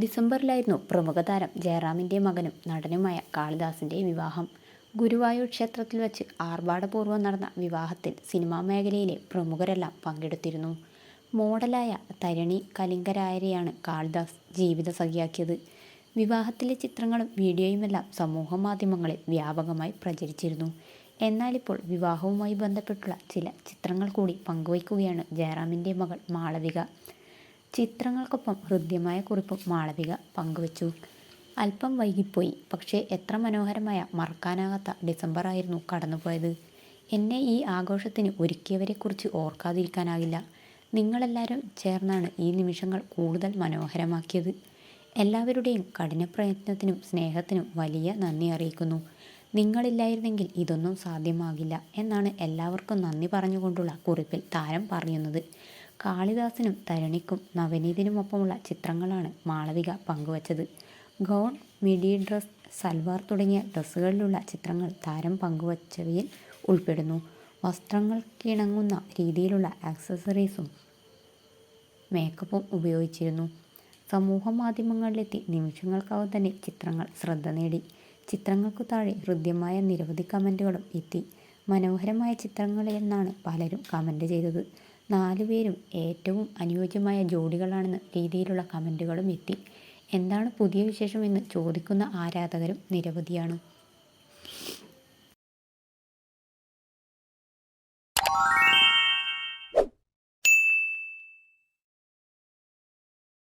ഡിസംബറിലായിരുന്നു പ്രമുഖ താരം ജയറാമിൻ്റെ മകനും നടനുമായ കാളിദാസിൻ്റെ വിവാഹം. ഗുരുവായൂർ ക്ഷേത്രത്തിൽ വച്ച് ആർഭാടപൂർവ്വം നടന്ന വിവാഹത്തിൽ സിനിമാ മേഖലയിലെ പ്രമുഖരെല്ലാം പങ്കെടുത്തിരുന്നു. മോഡലായ തരണി കലിംഗരായരെയാണ് കാളിദാസ് ജീവിതസഖിയാക്കിയത്. വിവാഹത്തിലെ ചിത്രങ്ങളും വീഡിയോയുമെല്ലാം സമൂഹ മാധ്യമങ്ങളിൽ വ്യാപകമായി പ്രചരിച്ചിരുന്നു. എന്നാലിപ്പോൾ വിവാഹവുമായി ബന്ധപ്പെട്ടുള്ള ചില ചിത്രങ്ങൾ കൂടി പങ്കുവയ്ക്കുകയാണ് ജയറാമിൻ്റെ മകൾ മാളവിക. ചിത്രങ്ങൾക്കൊപ്പം ഹൃദ്യമായ കുറിപ്പും മാളവിക പങ്കുവച്ചു. അല്പം വൈകിപ്പോയി, പക്ഷേ എത്ര മനോഹരമായ മറക്കാനാകാത്ത ഡിസംബറായിരുന്നു കടന്നുപോയത്. എന്നെ ഈ ആഘോഷത്തിന് ഒരുക്കിയവരെക്കുറിച്ച് ഓർക്കാതിരിക്കാനാകില്ല. നിങ്ങളെല്ലാവരും ചേർന്നാണ് ഈ നിമിഷങ്ങൾ കൂടുതൽ മനോഹരമാക്കിയത്. എല്ലാവരുടെയും കഠിനപ്രയത്നത്തിനും സ്നേഹത്തിനും വലിയ നന്ദി അറിയിക്കുന്നു. നിങ്ങളില്ലായിരുന്നെങ്കിൽ ഇതൊന്നും സാധ്യമാകില്ല എന്നാണ് എല്ലാവർക്കും നന്ദി പറഞ്ഞുകൊണ്ടുള്ള കുറിപ്പിൽ താരം പറയുന്നത്. കാളിദാസിനും തരണിക്കും നവനീതിനുമൊപ്പമുള്ള ചിത്രങ്ങളാണ് മാളവിക പങ്കുവച്ചത്. ഗൗൺ, മിഡി ഡ്രസ്, സൽവാർ തുടങ്ങിയ ഡ്രസ്സുകളിലുള്ള ചിത്രങ്ങൾ താരം പങ്കുവച്ചവയിൽ ഉൾപ്പെടുന്നു. വസ്ത്രങ്ങൾക്കിണങ്ങുന്ന രീതിയിലുള്ള ആക്സസറീസും മേക്കപ്പും ഉപയോഗിച്ചിരുന്നു. സമൂഹ മാധ്യമങ്ങളിലെത്തി നിമിഷങ്ങൾക്കകം തന്നെ ചിത്രങ്ങൾ ശ്രദ്ധ നേടി. ചിത്രങ്ങൾക്കു താഴെ ഹൃദ്യമായ നിരവധി കമൻറ്റുകളും എത്തി. മനോഹരമായ ചിത്രങ്ങളെന്നാണ് പലരും കമൻറ്റ് ചെയ്തത്. നാലുപേരും ഏറ്റവും അനുയോജ്യമായ ജോഡികളാണെന്ന രീതിയിലുള്ള കമൻറ്റുകളും എത്തി. എന്താണ് പുതിയ വിശേഷം എന്ന് ചോദിക്കുന്ന ആരാധകരും നിരവധിയാണ്.